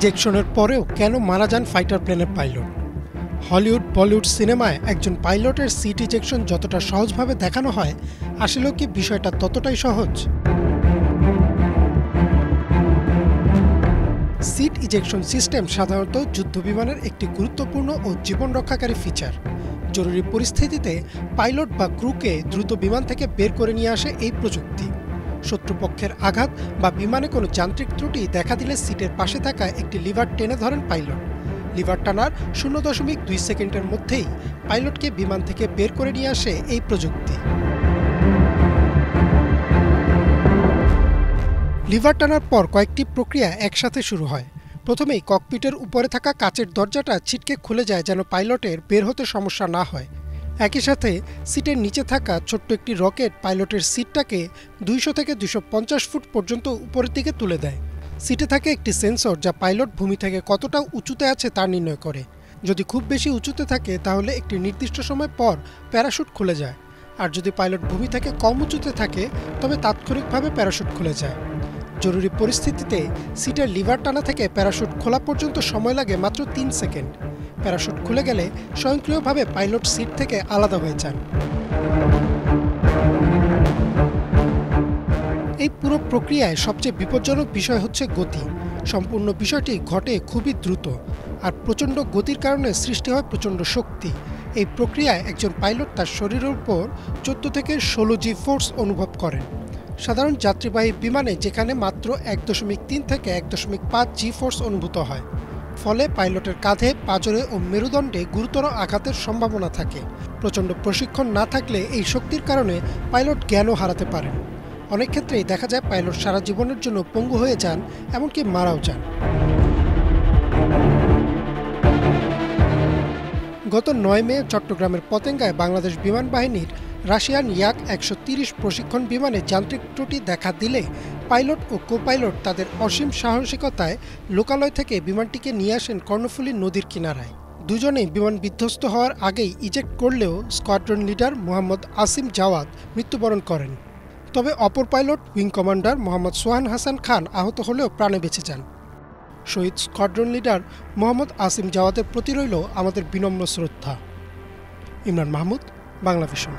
ইজেকশনের পরেও কেন মারা যান ফাইটার প্লেনের পাইলট? হলিউড বলিউড সিনেমায় একজন পাইলটের সিট ইজেকশন যতটা সহজভাবে দেখানো হয়, আসলেও কি বিষয়টা ততটাই সহজ? সিট ইজেকশন সিস্টেম সাধারণত যুদ্ধবিমানের একটি গুরুত্বপূর্ণ ও জীবন রক্ষাকারী ফিচার। জরুরি পরিস্থিতিতে পাইলট বা ক্রুকে দ্রুত বিমান থেকে বের করে নিয়ে আসে এই প্রযুক্তি। শত্রুপক্ষের আঘাত বা বিমানে কোনো যান্ত্রিক ত্রুটি দেখা দিলে সিটের পাশে থাকা একটি লিভার টেনে ধরেন পাইলট। লিভার টানার 0.2 সেকেন্ডের মধ্যেই পাইলটকে বিমান থেকে বের করে নিয়ে আসে এই প্রযুক্তি। লিভার টানার পর কয়েকটি প্রক্রিয়া একসাথে শুরু হয়। প্রথমেই ককপিটের উপরে থাকা কাচের দরজাটা ছিটকে খুলে যায় যেন পাইলটের বের হতে সমস্যা না হয়। একই সাথে সিটের নিচে থাকা ছোট্ট একটি রকেট পাইলটের সিটটাকে 200 থেকে 250 ফুট পর্যন্ত উপরের দিকে তুলে দেয়। সিটে থাকে একটি সেন্সর যা পাইলট ভূমি থেকে কতটা উঁচুতে আছে তা নির্ণয় করে। যদি খুব বেশি উঁচুতে থাকে তাহলে একটি নির্দিষ্ট সময় পর প্যারাশুট খুলে যায়, আর যদি পাইলট ভূমি থেকে কম উঁচুতে থাকে তবে তাৎক্ষণিকভাবে প্যারাশুট খুলে যায়। জরুরি পরিস্থিতিতে সিটের লিভার টানা থেকে প্যারাশুট খোলা পর্যন্ত সময় লাগে মাত্র 3 সেকেন্ড। প্যারাশুট খুলে গেলে স্বয়ংক্রিয়ভাবে পাইলট সিট থেকে আলাদা হয়ে যান। এই পুরো প্রক্রিয়ায় সবচেয়ে বিপজ্জনক বিষয় হচ্ছে গতি। সম্পূর্ণ বিষয়টি ঘটে খুবই দ্রুত, আর প্রচণ্ড গতির কারণে সৃষ্টি হয় প্রচণ্ড শক্তি। এই প্রক্রিয়ায় একজন পাইলট তার শরীরের উপর 14 থেকে 16 জি ফোর্স অনুভব করেন। সাধারণ যাত্রীবাহী বিমানে যেখানে মাত্র 1.3 থেকে 1.5 জি ফোর্স অনুভূত হয়, ফলে পাইলটের কাঁধে, পাঁজরে ও মেরুদণ্ডে গুরুতর আঘাতের সম্ভাবনা থাকে। প্রচণ্ড প্রশিক্ষণ না থাকলে এই শক্তির কারণে পাইলট জ্ঞানও হারাতে পারেন। অনেক ক্ষেত্রেই দেখা যায় পাইলট সারা জীবনের জন্য পঙ্গু হয়ে যান, এমনকি মারাও যান। গত 9 মে চট্টগ্রামের পতেঙ্গায় বাংলাদেশ বিমান বাহিনীর রাশিয়ান ইয়াক 130 প্রশিক্ষণ বিমানে যান্ত্রিক ত্রুটি দেখা দিলে পাইলট ও কো-পাইলট তাদের অসীম সাহসিকতায় লোকালয় থেকে বিমানটিকে নিয়ে আসেন কর্ণফুলী নদীর কিনারায়। দুজনেই বিমান বিধ্বস্ত হওয়ার আগেই ইজেক্ট করলেও স্কোয়াড্রন লিডার মোহাম্মদ আসিম জাওয়াদ মৃত্যুবরণ করেন। তবে অপর pilot wing commander Mohammad Sohan Hasan Khan আহত হলেও প্রাণে বেঁচে যান। শহীদ স্কোয়াড্রন লিডার মোহাম্মদ আসিম জাওয়াদের প্রতি রইল আমাদের বিনম্র শ্রদ্ধা। ইমরান মাহমুদ, বাংলা ভিশন।